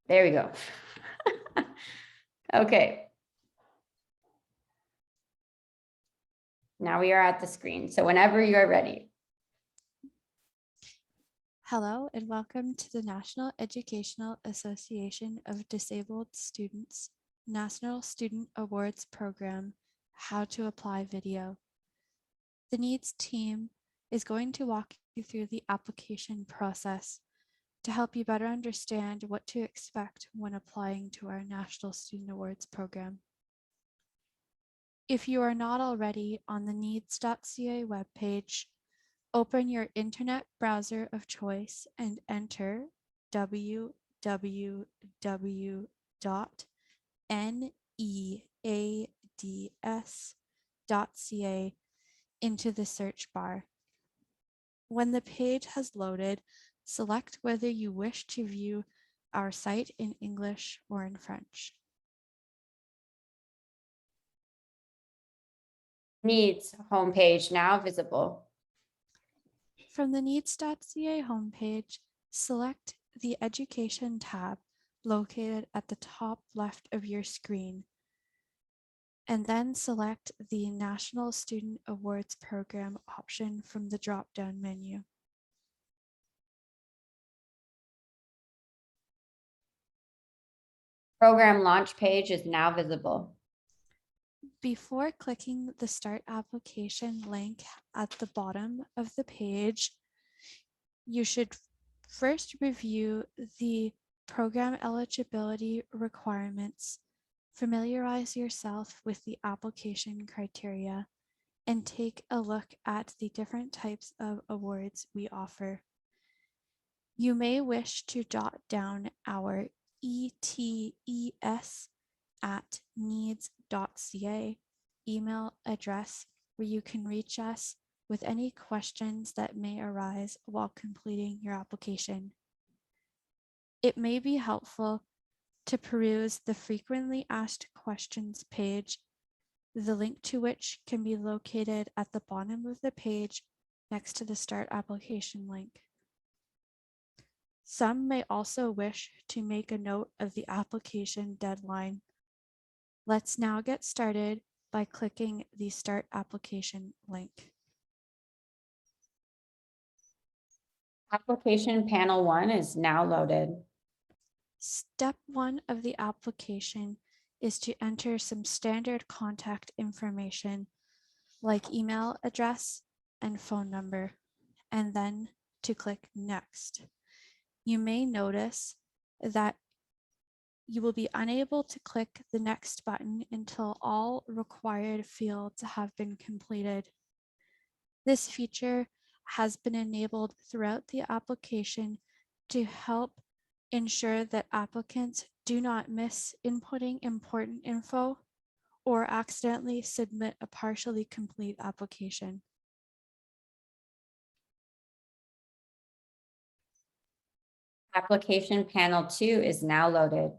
There we go. Okay. Now we are at the screen. So whenever you are ready. Hello and welcome to the National Educational Association of Disabled Students National Student Awards Program, How to Apply Video. The NEADS team is going to walk you through the application process to help you better understand what to expect when applying to our National Student Awards Program. If you are not already on the neads.ca webpage, open your internet browser of choice and enter www.neads.ca into the search bar. When the page has loaded, select whether you wish to view our site in English or in French. NEADS homepage now visible. From the neads.ca homepage, select the Education tab located at the top left of your screen, and then select the National Student Awards Program option from the drop-down menu. Program launch page is now visible. Before clicking the Start Application link at the bottom of the page, you should first review the program eligibility requirements, familiarize yourself with the application criteria, and take a look at the different types of awards we offer. You may wish to jot down our ets@neads.ca email address where you can reach us with any questions that may arise while completing your application. It may be helpful to peruse the frequently asked questions page, the link to which can be located at the bottom of the page next to the Start Application link. Some may also wish to make a note of the application deadline. Let's now get started by clicking the Start Application link. Application panel 1 is now loaded. Step 1 of the application is to enter some standard contact information like email address and phone number, and then to click Next. You may notice that you will be unable to click the Next button until all required fields have been completed. This feature has been enabled throughout the application to help ensure that applicants do not miss inputting important info or accidentally submit a partially complete application. Application panel 2 is now loaded.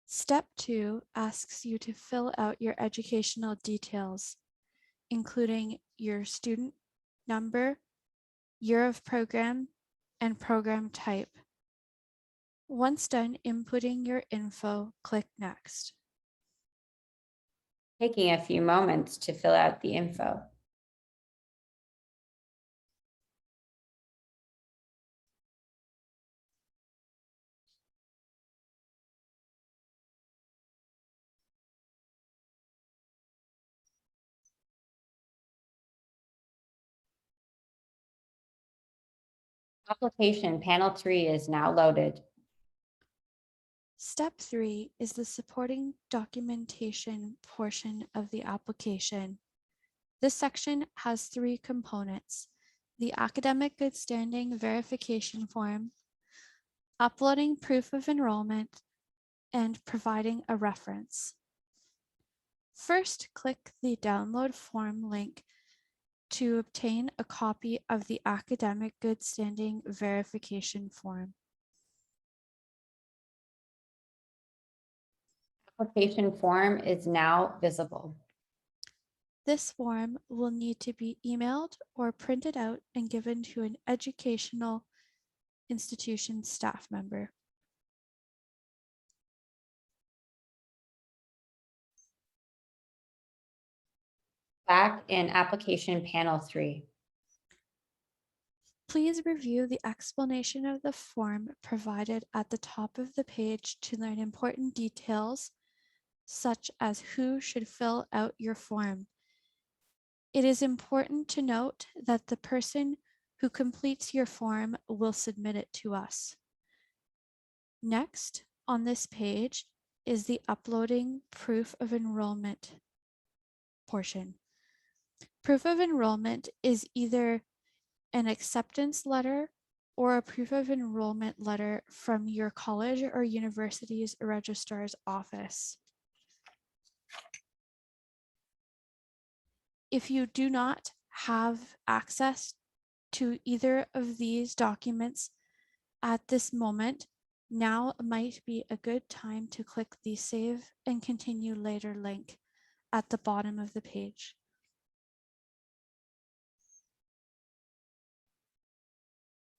Step 2 asks you to fill out your educational details, including your student number, year of program, and program type. Once done inputting your info, click Next. Taking a few moments to fill out the info. Application panel 3 is now loaded. Step 3 is the supporting documentation portion of the application. This section has 3 components: the academic good standing verification form, uploading proof of enrollment, and providing a reference. First, click the download form link to obtain a copy of the academic good standing verification form. Application form is now visible. This form will need to be emailed or printed out and given to an educational institution staff member. Back in application panel 3. Please review the explanation of the form provided at the top of the page to learn important details, such as who should fill out your form. It is important to note that the person who completes your form will submit it to us. Next on this page is the uploading proof of enrollment portion. Proof of enrollment is either an acceptance letter or a proof of enrollment letter from your college or university's registrar's office. If you do not have access to either of these documents at this moment, now might be a good time to click the Save and Continue Later link at the bottom of the page.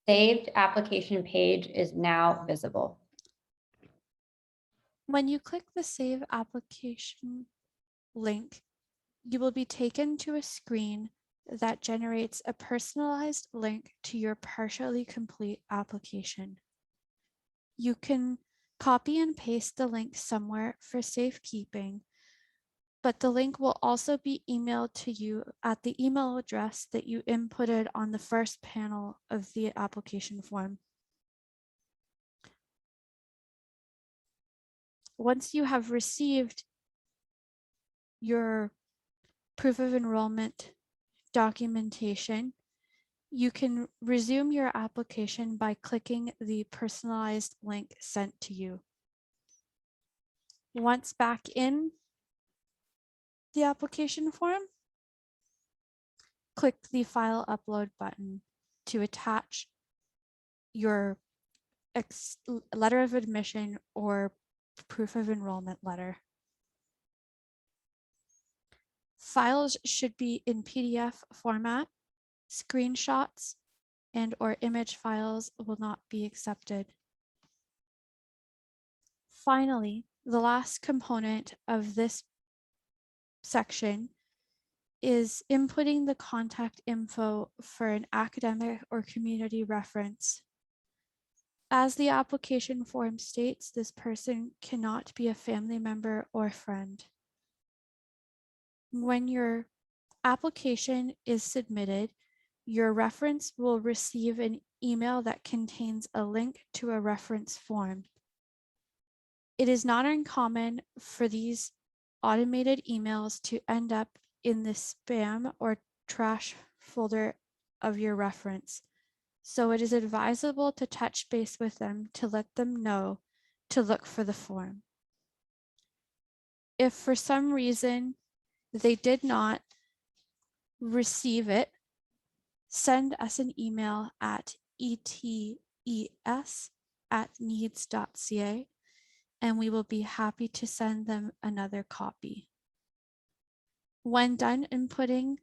Saved application page is now visible. When you click the Save Application link, you will be taken to a screen that generates a personalized link to your partially complete application. You can copy and paste the link somewhere for safekeeping, but the link will also be emailed to you at the email address that you inputted on the first panel of the application form. Once you have received your proof of enrollment documentation, you can resume your application by clicking the personalized link sent to you. Once back in the application form, click the File Upload button to attach your letter of admission or proof of enrollment letter. Files should be in PDF format. Screenshots and/or image files will not be accepted. Finally, the last component of this section is inputting the contact info for an academic or community reference. As the application form states, this person cannot be a family member or friend. When your application is submitted, your reference will receive an email that contains a link to a reference form. It is not uncommon for these automated emails to end up in the spam or trash folder of your reference. So it is advisable to touch base with them to let them know to look for the form. If for some reason they did not receive it, send us an email at ets@neads.ca and we will be happy to send them another copy. When done inputting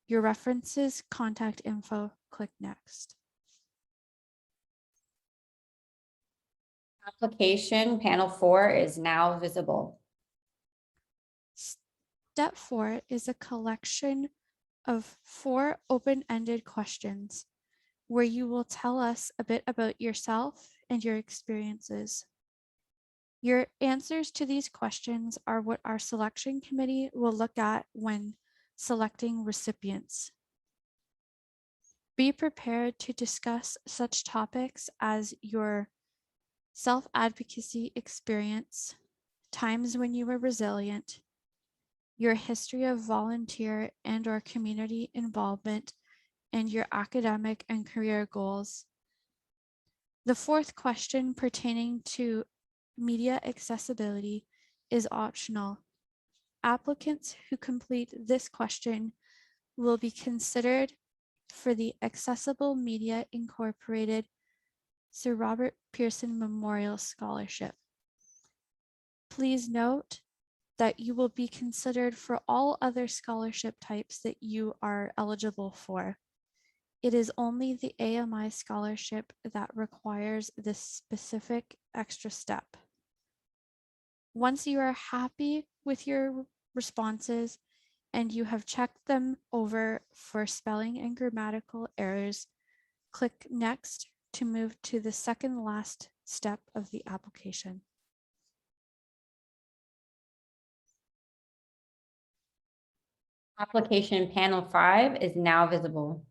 your references contact info, click Next. Application panel 4 is now visible. Step 4 is a collection of 4 open-ended questions where you will tell us a bit about yourself and your experiences. Your answers to these questions are what our selection committee will look at when selecting recipients. Be prepared to discuss such topics as your self-advocacy experience, times when you were resilient, your history of volunteer and/or community involvement, and your academic and career goals. The 4th question pertaining to media accessibility is optional. Applicants who complete this question will be considered for the Accessible Media Incorporated Sir Robert Pearson Memorial Scholarship. Please note that you will be considered for all other scholarship types that you are eligible for. It is only the AMI scholarship that requires this specific extra step. Once you are happy with your responses and you have checked them over for spelling and grammatical errors, click Next to move to the second last step of the application. Application panel 5 is now visible.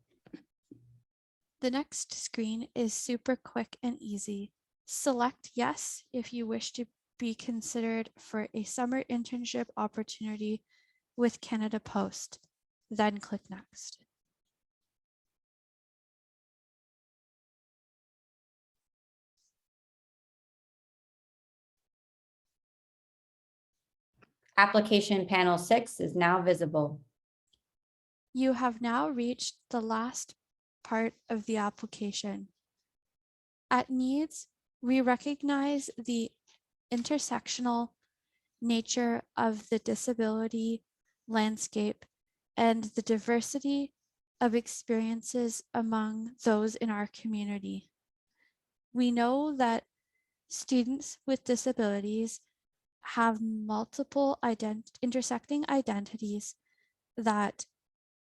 The next screen is super quick and easy. Select Yes if you wish to be considered for a summer internship opportunity with Canada Post, then click Next. Application panel 6 is now visible. You have now reached the last part of the application. At NEADS, we recognize the intersectional nature of the disability landscape and the diversity of experiences among those in our community. We know that students with disabilities have multiple intersecting identities that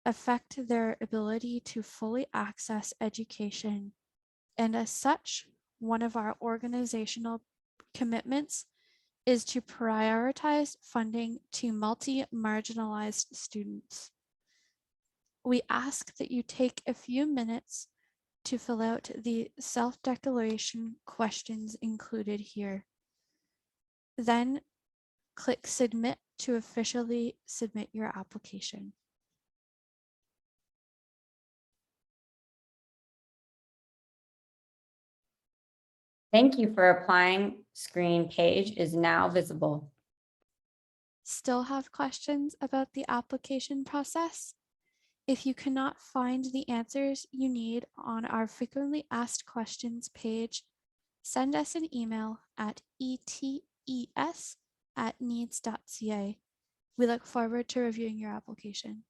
affect their ability to fully access education. And as such, one of our organizational commitments is to prioritize funding to multi-marginalized students. We ask that you take a few minutes to fill out the self-declaration questions included here. Then click Submit to officially submit your application. Thank you for applying. Screen page is now visible. Still have questions about the application process? If you cannot find the answers you need on our frequently asked questions page, send us an email at ets@neads.ca. We look forward to reviewing your application.